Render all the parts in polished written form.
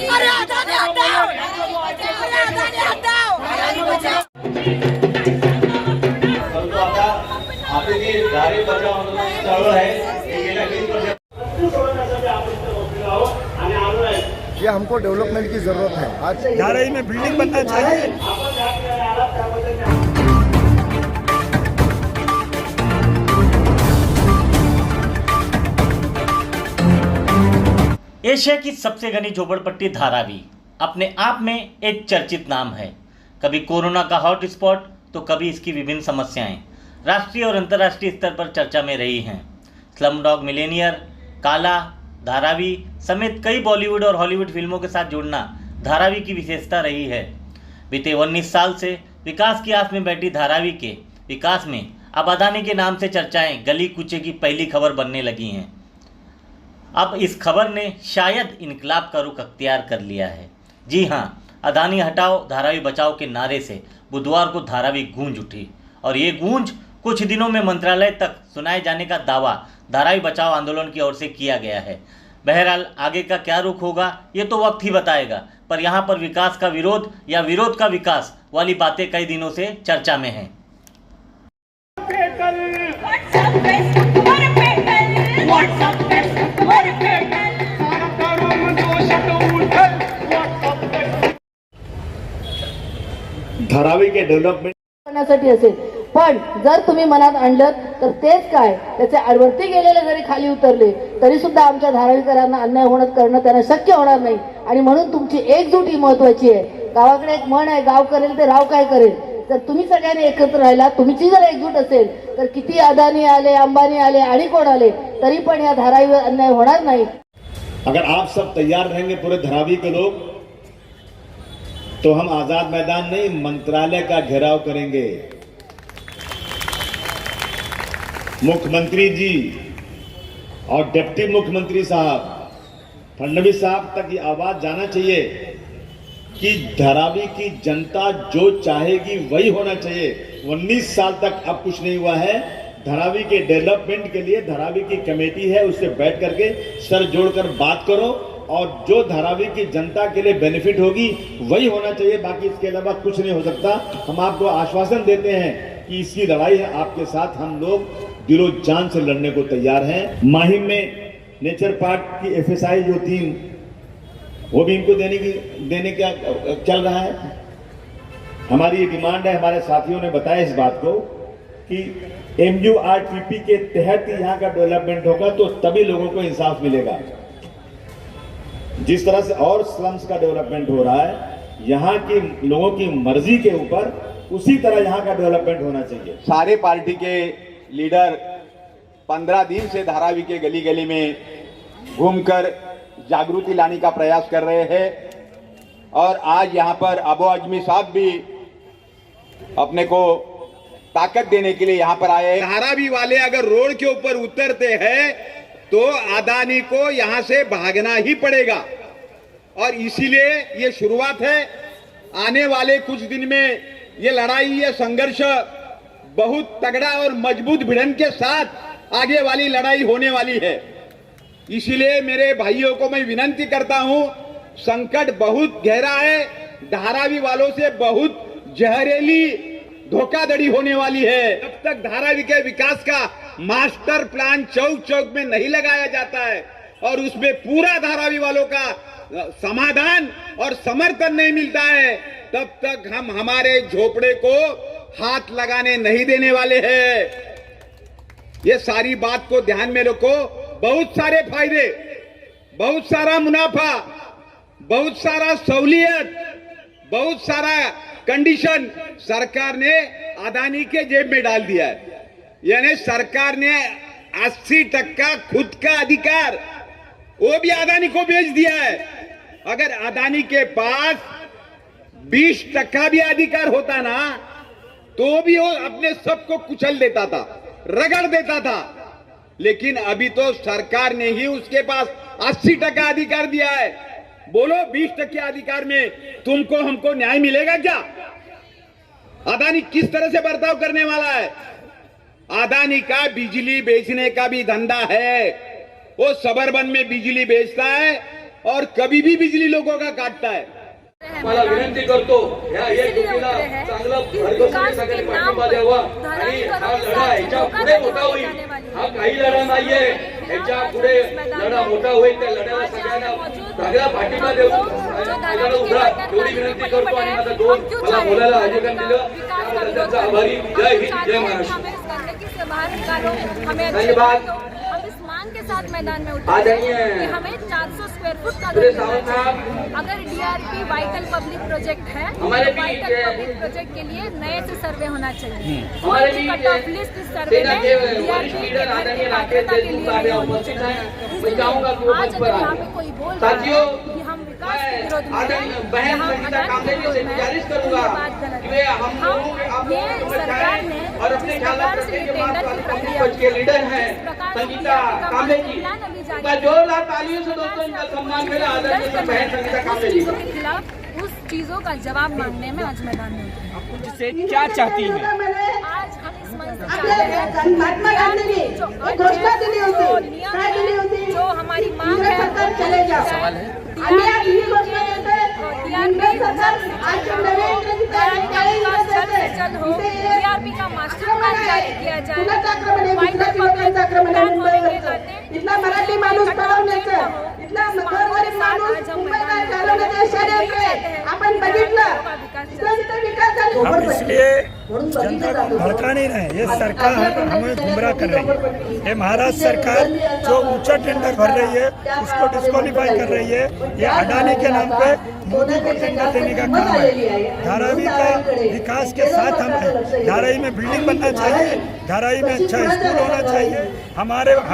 अरे अदानी हटाओ, अरे अदानी हटाओ, परंतु आता आपली जी दारी बचाव आंदोलनाची चळवळ आहे ती गेल्या 20 वर्षांपासून आणि आलो आहे। ये हमको डेवलपमेंट की जरूरत है। आज धारावी में बिल्डिंग बनना चाहिए। एशिया की सबसे घनी झोपड़पट्टी धारावी अपने आप में एक चर्चित नाम है। कभी कोरोना का हॉट स्पॉट तो कभी इसकी विभिन्न समस्याएं राष्ट्रीय और अंतर्राष्ट्रीय स्तर पर चर्चा में रही हैं। स्लमडॉग मिलेनियर, काला, धारावी समेत कई बॉलीवुड और हॉलीवुड फिल्मों के साथ जुड़ना धारावी की विशेषता रही है। बीते 19 साल से विकास की आस में बैठी धारावी के विकास में अब अदानी के नाम से चर्चाएं गली कूचे की पहली खबर बनने लगी हैं। अब इस खबर ने शायद इनकलाब का रुख अख्तियार कर लिया है। जी हाँ, अदानी हटाओ धारावी बचाओ के नारे से बुधवार को धारावी गूंज उठी और ये गूंज कुछ दिनों में मंत्रालय तक सुनाए जाने का दावा धारावी बचाओ आंदोलन की ओर से किया गया है। बहरहाल आगे का क्या रुख होगा ये तो वक्त ही बताएगा, पर यहाँ पर विकास का विरोध या विरोध का विकास वाली बातें कई दिनों से चर्चा में हैं। धारावी के डेव्हलपमेंट करण्यासाठी असेल, पण जर तुम्ही मनात आणलं तर तेच काय त्याचे आडवरती गेलेले जरी खाली उतरले तरी सुद्धा आमच्या धारावीकरांना अन्याय करणं त्यांना शक्य होणार नाही। आणि म्हणून तुमची एकजूट ही महत्वाची आहे। गावाकडे एक म्हण आहे, गाव करेल ते राव काय करेल। जर तुम्ही सगळ्यांनी एकत्र राहिला, तुमची जर एकजूट असेल तर किती अदानी आले, अंबानी आले आणि कोण आले तरी पण या धारावीवर अन्याय होणार नाही। अगर आप सब तैयार रहेंगे पूरे धारावी के लोग तो हम आजाद मैदान नहीं मंत्रालय का घेराव करेंगे। मुख्यमंत्री जी और डिप्टी मुख्यमंत्री साहब फडणवीस साहब तक ये आवाज जाना चाहिए कि धारावी की जनता जो चाहेगी वही होना चाहिए। 19 साल तक अब कुछ नहीं हुआ है। धारावी के डेवलपमेंट के लिए धारावी की कमेटी है, उससे बैठ करके सर जोड़कर बात करो और जो धारावी की जनता के लिए बेनिफिट होगी वही होना चाहिए। बाकी इसके अलावा कुछ नहीं हो सकता। हम आपको आश्वासन देते हैं कि इसकी लड़ाई है आपके साथ, हम लोग दिलो जान से लड़ने को तैयार हैं। माहिम में नेचर पार्क की एफएसआई जो थी वो भी इनको देने का चल रहा है। हमारी ये डिमांड है, हमारे साथियों ने बताया इस बात को कि MURTP के तहत यहाँ का डेवलपमेंट होगा तो तभी लोगों को इंसाफ मिलेगा। जिस तरह से और स्लम्स का डेवलपमेंट हो रहा है यहाँ की लोगों की मर्जी के ऊपर, उसी तरह यहाँ का डेवलपमेंट होना चाहिए। सारे पार्टी के लीडर 15 दिन से धारावी के गली गली में घूमकर जागृति लाने का प्रयास कर रहे हैं और आज यहाँ पर अबू आजमी साहब भी अपने को ताकत देने के लिए यहाँ पर आए हैं। धारावी वाले अगर रोड के ऊपर उतरते हैं तो अदानी को यहां से भागना ही पड़ेगा और इसीलिए ये शुरुआत है। आने वाले कुछ दिन में ये लड़ाई, ये संघर्ष बहुत तगड़ा और मजबूत भिड़ंत के साथ आगे वाली लड़ाई होने वाली है। इसीलिए मेरे भाइयों को मैं विनती करता हूं, संकट बहुत गहरा है। धारावी वालों से बहुत जहरीली धोखाधड़ी होने वाली है। जब तक धारावी के विकास का मास्टर प्लान चौक चौक में नहीं लगाया जाता है और उसमें पूरा धारावी वालों का समाधान और समर्थन नहीं मिलता है, तब तक हम हमारे झोपड़े को हाथ लगाने नहीं देने वाले हैं। ये सारी बात को ध्यान में रखो। बहुत सारे फायदे, बहुत सारा मुनाफा, बहुत सारा सहूलियत, बहुत सारा कंडीशन सरकार ने अदानी के जेब में डाल दिया है। यानी सरकार ने 80% खुद का अधिकार वो भी अदानी को बेच दिया है। अगर अदानी के पास 20% भी अधिकार होता ना तो भी वो अपने सबको कुचल देता था, रगड़ देता था। लेकिन अभी तो सरकार ने ही उसके पास 80% अधिकार दिया है। बोलो 20% अधिकार में तुमको हमको न्याय मिलेगा क्या? अदानी किस तरह से बर्ताव करने वाला है? अदानी का बिजली बेचने का भी धंधा है। वो सबरबन में बिजली बेचता है और कभी भी बिजली लोगों का काटता है। मला विनंती करतो या एक गोष्टीला चांगलं भरघोस सगळ्यांनी पाठिंबा द्यावा आणि हा लढा याच्या पुढे मोठा होईल. हा काही लढा नाहीये, याच्या पुढे लढा मोठा होईल. त्या लढ्याला सगळ्यांना सगळ्या पाठिंबा देऊ, सगळ्यांना उभा एवढी विनंती करतो. आणि माझा दोन मला बोलायला अधिकार दिलं त्याबद्दल त्यांचा आभारी. जय हिंद, जय महाराष्ट्र. धन्यवाद. के साथ मैदान में उतरे कि हमें 400 स्क्वायर फुट का अगर डीआरपी वाइटल पब्लिक प्रोजेक्ट है तो वाइटल पब्लिक प्रोजेक्ट के लिए नए से सर्वे होना चाहिए. कट ऑफ लिस्ट इस सर्वे में डीआरपी के घर की पात्रता के लिए नहीं होनी चाहिए. आज अगर यहाँ पे कोई बोल रहा है कि हम विकास के विरोध में हैं, हम अदानी के विरोध में हैं, तो ये बात गलत है. हम ये सरकार ने जिस प्रकार से टेंडर की प्रक्रिया संगीता कांबळे जी का जोरदार तालियों से दोस्तों इनका सम्मान करें. आदरणीय बहन संगीता कांबळे जी के खिलाफ उस चीजों का जवाब मांगने में आज मैदान में से क्या चाहती है? आज हम इस मंच से चाहते हैं महात्मा गांधी ने एक घोषणा दिली होती जो हमारी मांग है सवाल है डीआरपी का मास्टर प्लान जारी किया जाए. इतना मराठी माणूस पळवण्याचं, इथला गरीब माणूस मुंबईला घालवण्याचं षडयंत्र आपण बघितलं. हम इसलिए जनता को भड़का नहीं रहे. ये सरकार हमें गुमराह कर रही है. ये महाराष्ट्र सरकार जो ऊंचा टेंडर भर रही है उसको डिस्क्वालीफाई कर रही है. ये अडानी के नाम पे मोदी को टेंडर देने का काम है. धारावी का विकास के साथ हम हैं. धारावी में बिल्डिंग बनना चाहिए, धारावी में अच्छा स्कूल होना चाहिए. हम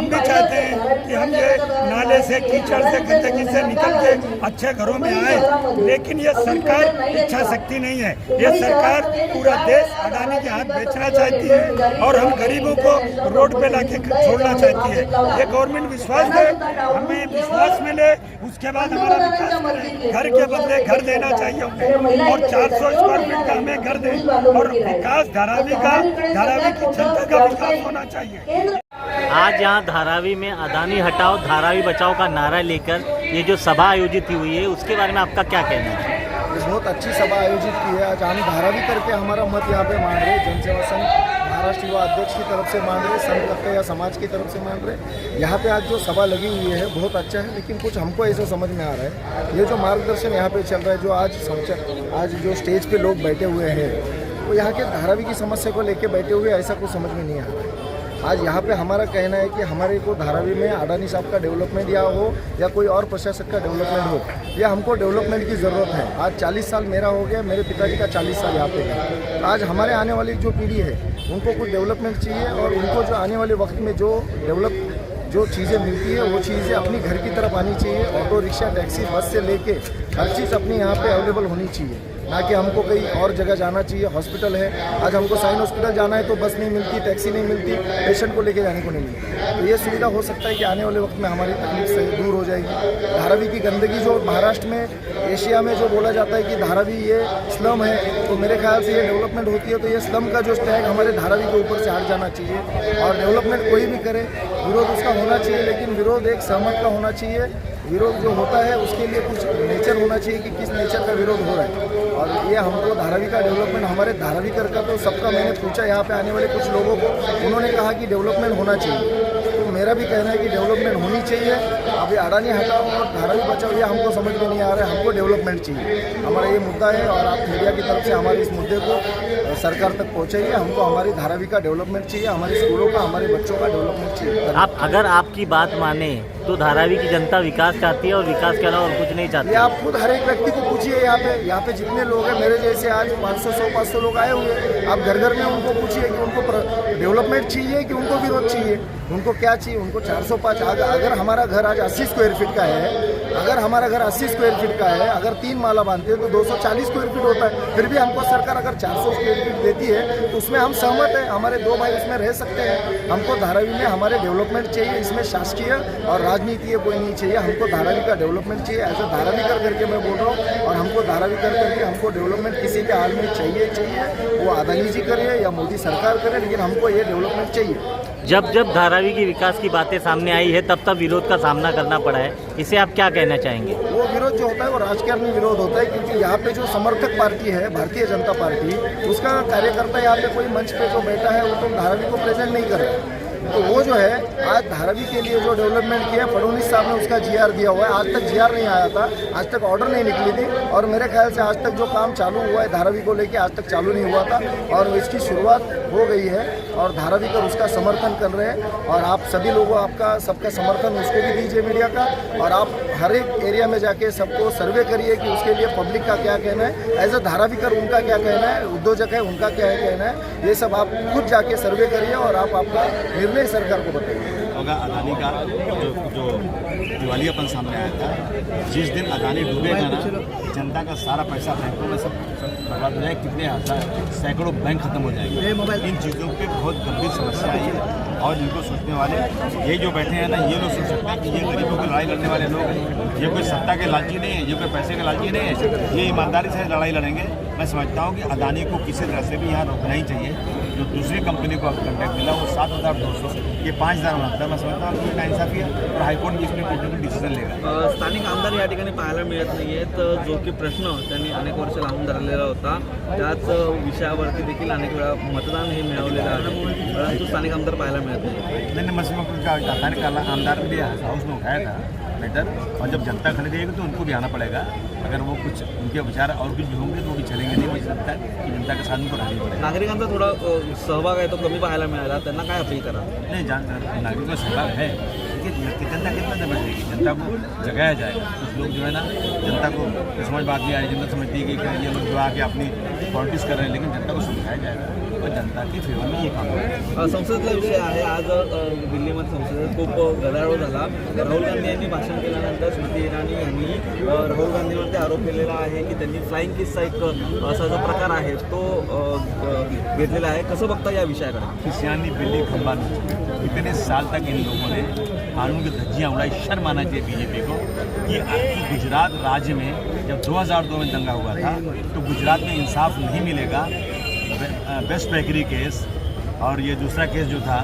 भी चाहते हैं कि हम ये नाले से, कीचड़ से, गंदगी से निकल के अच्छे घरों में आए. लेकिन ये सरकार इच्छा शक्ति नहीं है. ये सरकार पूरा देश अडानी के हाथ बेचना चाहती है और हम गरीबों को रोड पे लाके छोड़ना चाहती है. ये गवर्नमेंट विश्वास दे, हमें विश्वास मिले, उसके बाद हमारा विकास करे. घर के बदले घर देना चाहिए उन्हें और 400 स्क्वायर फीट का हमें घर दे और विकास धारावी की जनता का विकास होना चाहिए. आज यहाँ धारावी में अडानी हटाओ धारावी बचाओ का नारा लेकर ये जो सभा आयोजित हुई है उसके बारे में आपका क्या कहना है? बहुत अच्छी सभा आयोजित की है. आज हम धारावी करके हमारा मत यहाँ पे मांग रहे. जनसेवा संघ महाराष्ट्र युवा अध्यक्ष की तरफ से मांग रहे, संघ करते या समाज की तरफ से मांग रहे. यहाँ पे आज जो सभा लगी हुई है बहुत अच्छा है. लेकिन कुछ हमको ऐसा समझ में आ रहा है, ये जो मार्गदर्शन यहाँ पे चल रहा है, जो आज जो स्टेज पे लोग बैठे हुए हैं वो यहाँ के धारावी की समस्या को लेके बैठे हुए, ऐसा कुछ समझ में नहीं आ रहा है. आज यहाँ पे हमारा कहना है कि हमारे को धारावी में अडानी साहब का डेवलपमेंट या हो या कोई और प्रशासक का डेवलपमेंट हो, या हमको डेवलपमेंट की ज़रूरत है. आज 40 साल मेरा हो गया, मेरे पिताजी का 40 साल यहाँ पे है. आज हमारे आने वाली जो पीढ़ी है उनको कुछ डेवलपमेंट चाहिए और उनको जो आने वाले वक्त में जो चीज़ें मिलती है वो चीज़ें अपनी घर की तरफ आनी चाहिए. ऑटो रिक्शा, टैक्सी, बस से लेके हर चीज़ अपनी यहाँ पे अवेलेबल होनी चाहिए, ना कि हमको कहीं और जगह जाना चाहिए. हॉस्पिटल है, आज हमको साइन हॉस्पिटल जाना है तो बस नहीं मिलती, टैक्सी नहीं मिलती, पेशेंट को लेके जाने को नहीं मिलती. तो ये सुविधा हो सकता है कि आने वाले वक्त में हमारी तकलीफ से दूर हो जाएगी. धारावी की गंदगी जो महाराष्ट्र में, एशिया में जो बोला जाता है कि धारावी ये स्लम है, तो मेरे ख्याल से ये डेवलपमेंट होती है तो ये स्लम का जो टैग हमारे धारावी के ऊपर से हट जाना चाहिए. और डेवलपमेंट कोई भी करे, विरोध उसका होना चाहिए, लेकिन विरोध एक सहमत का होना चाहिए. विरोध जो होता है उसके लिए कुछ नेचर होना चाहिए कि किस नेचर का विरोध हो रहा है. और ये हमको धारावी का डेवलपमेंट, हमारे धारावी कर का तो सबका, मैंने पूछा यहाँ पे आने वाले कुछ लोगों को, उन्होंने कहा कि डेवलपमेंट होना चाहिए. तो मेरा भी कहना है कि डेवलपमेंट होनी चाहिए. अभी अडानी हटाओ और धारावी बचाओ ये हमको समझ में नहीं आ रहा है. हमको डेवलपमेंट चाहिए, हमारा ये मुद्दा है. और आप मीडिया की तरफ से हमारे इस मुद्दे को सरकार तक पहुँचाइए. हमको हमारी धारावी का डेवलपमेंट चाहिए, हमारे स्कूलों का, हमारे बच्चों का डेवलपमेंट चाहिए. आप अगर आपकी बात माने तो धारावी की जनता विकास चाहती है और विकास के अलावा और कुछ नहीं चाहती. ये आप खुद हर एक व्यक्ति को पूछिए. यहाँ पे जितने लोग हैं मेरे जैसे, आज 500 लोग आए हुए हैं. आप घर घर में उनको पूछिए कि उनको डेवलपमेंट चाहिए कि उनको विरोध चाहिए, उनको क्या चाहिए. उनको 405. अगर हमारा घर आज 80 स्क्वायर फीट का है, अगर हमारा घर 80 स्क्वायर फीट का है, अगर 3 माला बांधते हैं तो 240 स्क्वायर फीट होता है. फिर भी हमको सरकार अगर 400 स्क्वायर फीट देती है तो उसमें हम सहमत हैं. हमारे 2 भाई उसमें रह सकते हैं. हमको धारावी में हमारे डेवलपमेंट चाहिए. इसमें शासकीय और राजनीति कोई नहीं चाहिए. हमको धारावी का डेवलपमेंट चाहिए. ऐसा धारावी करके मैं बोल रहा हूँ. और हमको धारावी करके हमको डेवलपमेंट किसी के हाल में चाहिए. वो अदानी जी करे या मोदी सरकार करे, लेकिन हमको ये डेवलपमेंट चाहिए. जब जब धारावी की विकास की बातें सामने आई है तब तब विरोध का सामना करना पड़ा है, इसे आप क्या कहना चाहेंगे? वो विरोध जो होता है वो राजकारण में विरोध होता है, क्योंकि यहाँ पे जो समर्थक पार्टी है भारतीय जनता पार्टी, उसका कार्यकर्ता यहाँ पे कोई मंच पे जो बैठा है वो तो धारावी को प्रेजेंट नहीं कर रहा है। तो वो जो है आज धारावी के लिए जो डेवलपमेंट किया फडणवीस साहब ने उसका जीआर दिया हुआ है। आज तक जीआर नहीं आया था, आज तक ऑर्डर नहीं निकली थी, और मेरे ख्याल से आज तक जो काम चालू हुआ है धारावी को लेके आज तक चालू नहीं हुआ था, और इसकी शुरुआत हो गई है और धारावी कर उसका समर्थन कर रहे हैं। और आप सभी लोगों आपका सबका समर्थन उसको भी दीजिए मीडिया का, और आप हर एक एरिया में जाके सबको सर्वे करिए कि उसके लिए पब्लिक का क्या कहना है, एज अ धारावी कर उनका क्या कहना है, उद्योजक है उनका क्या कहना है, ये सब आप खुद जाके सर्वे करिए और आप आपका निर्णय सरकार को बताइए। होगा अदानी का जो दिवालियापन सामने आया था, जिस दिन अदानी डूबेगा ना, जनता का सारा पैसा बैंकों में सब बर्बाद हो जाएगा, कितने हजार सैकड़ों बैंक खत्म हो जाएंगे। इन चीज़ों पे बहुत गंभीर समस्या आई है, और इनको सोचने वाले ये जो बैठे हैं ना, ये लोग सोच सकते हैं कि ये गरीबों की लड़ाई लड़ने वाले लोग हैं, ये कोई सत्ता के लालची नहीं है, ये कोई पैसे के लालची नहीं है, ये ईमानदारी से लड़ाई लड़ेंगे। मैं समझता हूँ कि अदानी को किसी तरह से भी यहाँ रोकना ही चाहिए। जो दूसरी कंपनी को कॉन्ट्रैक्ट मिला वो 7,200, ये 5,000 होना था। मैं समझता हूँ कि नाइंसाफी है और हाईकोर्ट भी इसमें कोई डिसिजन लेगा। स्थानिक आमदार या ठिकाणी पाहायला मिळत नाही आहेत, जो की प्रश्न त्यांनी अनेक वर्ष लावून धरलेला होता, त्याच विषयावरती देखील अनेक वेळा मतदान हे मिळवलेलं आहे, परंतु स्थानिक आमदार पाहायला मिळत नाही। मैंने मसलों का स्थानिक आमदार भी हाउस में उठाया था मैटर, और जब जनता खरीदेगी तो उनको भी आना पड़ेगा। अगर वो कुछ उनके विचार और कुछ भी होंगे तो वो भी चलेंगे नहीं। मुझे लगता है कि जनता के साथ उनको रहना पड़ेगा। नागरिकांचा थोडा सहभाग आहे तो कमी पाहायला मिळाला, त्यांना काय अपील करा? नहीं, नागरिकों का सहभाग है, लेकिन जनता कितना देर बैठेगी? जनता को जगाया जाएगा। कुछ लोग जो है ना, जनता को समझ बात नहीं आ रही, जनता समझती है कि ये लोग जो आके अपनी पॉलिटिक्स कर रहे हैं, लेकिन जनता को समझाया जाएगा और जनता के फेवर में ये काम होगा। संसदेतला विषय आहे, आज दिल्लीमध्ये संसदेत खूप गदारोळ झाला। राहुल गांधी यांनी भाषण केल्यानंतर स्मृती इराणी यांनी राहुल गांधीवरती आरोप केलेला आहे की त्यांनी फ्लाइंग किसचा एक असा जो प्रकार आहे तो घेतलेला आहे। कसं बघता या विषयाकडे? किसियानी बिल्ली खंबा इतने साल तक इन लोगों ने कानून की धज्जियाँ उड़ाई। शर्म आना चाहिए बीजेपी को कि गुजरात राज्य में जब 2002 में दंगा हुआ था तो गुजरात में इंसाफ नहीं मिलेगा। बेस्ट बेकरी केस और ये दूसरा केस जो था,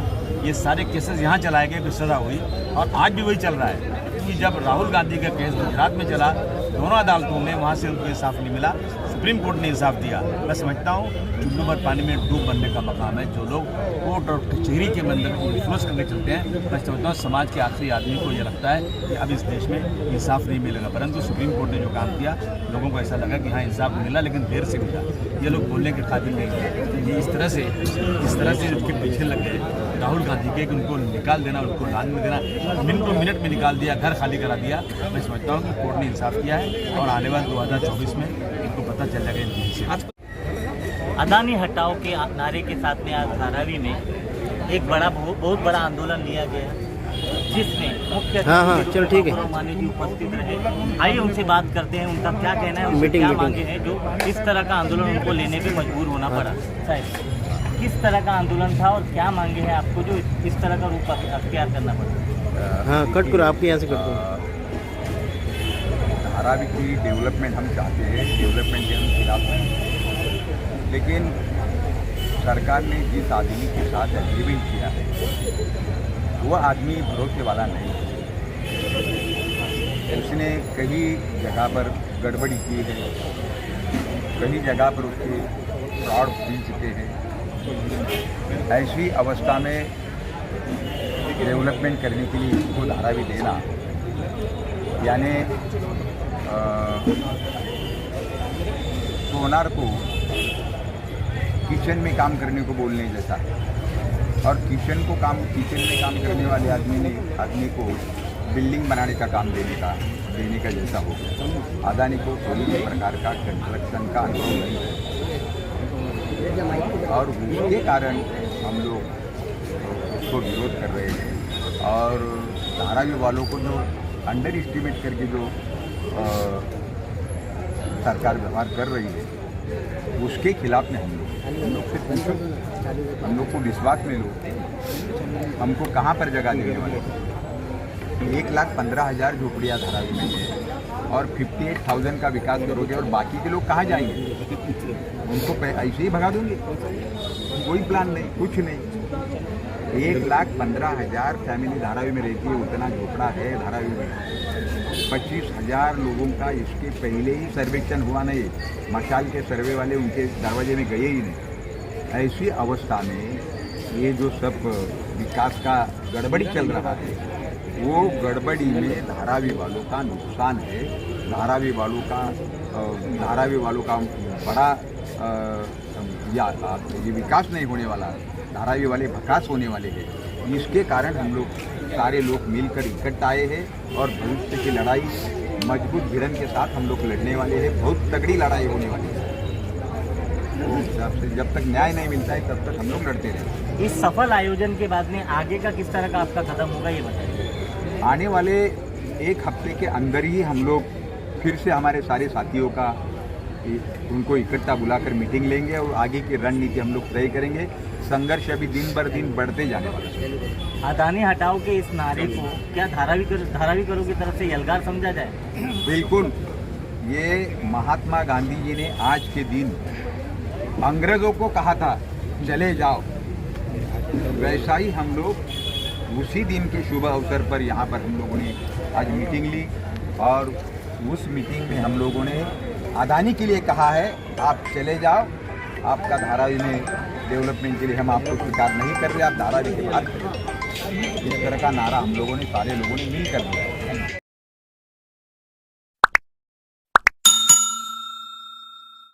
ये सारे केसेस यहाँ चलाए गए, सज़ा हुई, और आज भी वही चल रहा है। कि जब राहुल गांधी का केस गुजरात में चला, दोनों अदालतों में वहाँ से उनको इंसाफ नहीं मिला, सुप्रीम कोर्ट ने इंसाफ दिया। मैं समझता हूँ चुल्लू भर पानी में डूब बनने का मकाम है। जो लोग कोर्ट और कचहरी के मंदिर को इन्फ्लुएंस करके चलते हैं, मैं समझता हूँ समाज के आखिरी आदमी को ये लगता है कि अब इस देश में इंसाफ नहीं मिलेगा। परंतु सुप्रीम कोर्ट ने जो काम किया, लोगों को ऐसा लगा कि हाँ इंसाफ मिला, लेकिन देर से मिला। ये लोग बोलने के काबिल नहीं है। ये इस तरह से उनके पीछे लग गए राहुल गांधी के, कि उनको निकाल देना, उनको लान में देना, मिनट में निकाल दिया, घर खाली करा दिया। मैं समझता हूँ कि कोर्ट ने इंसाफ किया है और आने वाले 2024 में इनको पता चल जाएगा। अदानी हटाओ के नारे के साथ में आज धारावी में एक बहुत बड़ा आंदोलन लिया गया, जिसमें मुख्य चलो ठीक है मानी जी उपस्थित रहे। आइए उनसे बात करते हैं, उनका क्या कहना है, उनसे क्या मांगे हैं जो इस तरह का आंदोलन उनको लेने पे मजबूर होना पड़ा। साहब, किस तरह का आंदोलन था और क्या मांगे हैं आपको जो इस तरह का रूप अख्तियार करना पड़ा? हाँ, कट करो, आपके यहाँ से कट करो। धारावी की डेवलपमेंट हम चाहते हैं, डेवलपमेंट के हम खिलाफ हैं, लेकिन सरकार ने जिस आदमी के साथ एग्रीमेंट किया है वह आदमी भरोसे वाला नहीं है। उसने कई जगह पर गड़बड़ी की है, कई जगह पर उसके फ्रॉड मिल चुके हैं। ऐसी अवस्था में डेवलपमेंट करने के लिए इसको धारावी देना, यानी सोनार को किचन में काम करने को बोलने जैसा है, और किचन में काम करने वाले आदमी को बिल्डिंग बनाने का काम देने का जैसा हो गया। अदानी को कोई भी प्रकार का कंस्ट्रक्शन का अनुभव नहीं है, और उसके कारण हम लोग उसको विरोध कर रहे हैं। और धारावी वालों को जो अंडर एस्टिमेट करके जो सरकार व्यवहार कर रही है, उसके खिलाफ में हम लोग से पूछो, हम लोग को विश्वास में लो, हमको कहाँ पर जगह देने वाले? 1,15,000 झोपड़ियाँ धारावी में है और 58,000 का विकास करोगे, और बाकी के लोग कहाँ जाएंगे? उनको ऐसे ही भगा दोगे? कोई प्लान नहीं, कुछ नहीं। 1,15,000 फैमिली धारावी में रहती है, उतना झोपड़ा है धारावी में। 25,000 लोगों का इसके पहले ही सर्वेक्षण हुआ नहीं, मशाल के सर्वे वाले उनके दरवाजे में गए ही नहीं। ऐसी अवस्था में ये जो सब विकास का गड़बड़ी चल रहा है, वो गड़बड़ी में धारावी वालों का नुकसान है। धारावी वालों का बड़ा ये विकास नहीं होने वाला, धारावी वाले विकास होने वाले हैं। इसके कारण हम लोग सारे लोग मिलकर इकट्ठा आए हैं और भविष्य की लड़ाई मजबूत भिड़न के साथ हम लोग लड़ने वाले हैं। बहुत तगड़ी लड़ाई होने वाली है। तो जब तक न्याय नहीं मिलता है तब तक हम लोग लड़ते रहेंगे। इस सफल आयोजन के बाद में आगे का किस तरह का आपका कदम होगा, ये बताइए। आने वाले एक हफ्ते के अंदर ही हम लोग फिर से हमारे सारे साथियों का उनको इकट्ठा बुलाकर मीटिंग लेंगे और आगे की रणनीति हम लोग तय करेंगे। संघर्ष अभी दिन बर दिन बढ़ते जाने वाला है। अदानी हटाओ के इस नारे को क्या धारावी करो की तरफ से यलगार समझा जाए? बिल्कुल, ये महात्मा गांधी जी ने आज के दिन अंग्रेजों को कहा था चले जाओ, वैसा ही हम लोग उसी दिन के शुभ अवसर पर यहाँ पर हम लोगों ने आज मीटिंग ली और उस मीटिंग में हम लोगों ने अदानी के लिए कहा है आप चले जाओ, आपका धारावी में डेवलपमेंट के लिए हम आपको स्वीकार नहीं कर रहे, आप धारावी के बाहर करें। इस तरह का नारा हम लोगों ने सारे लोगों ने मिलकर दिया।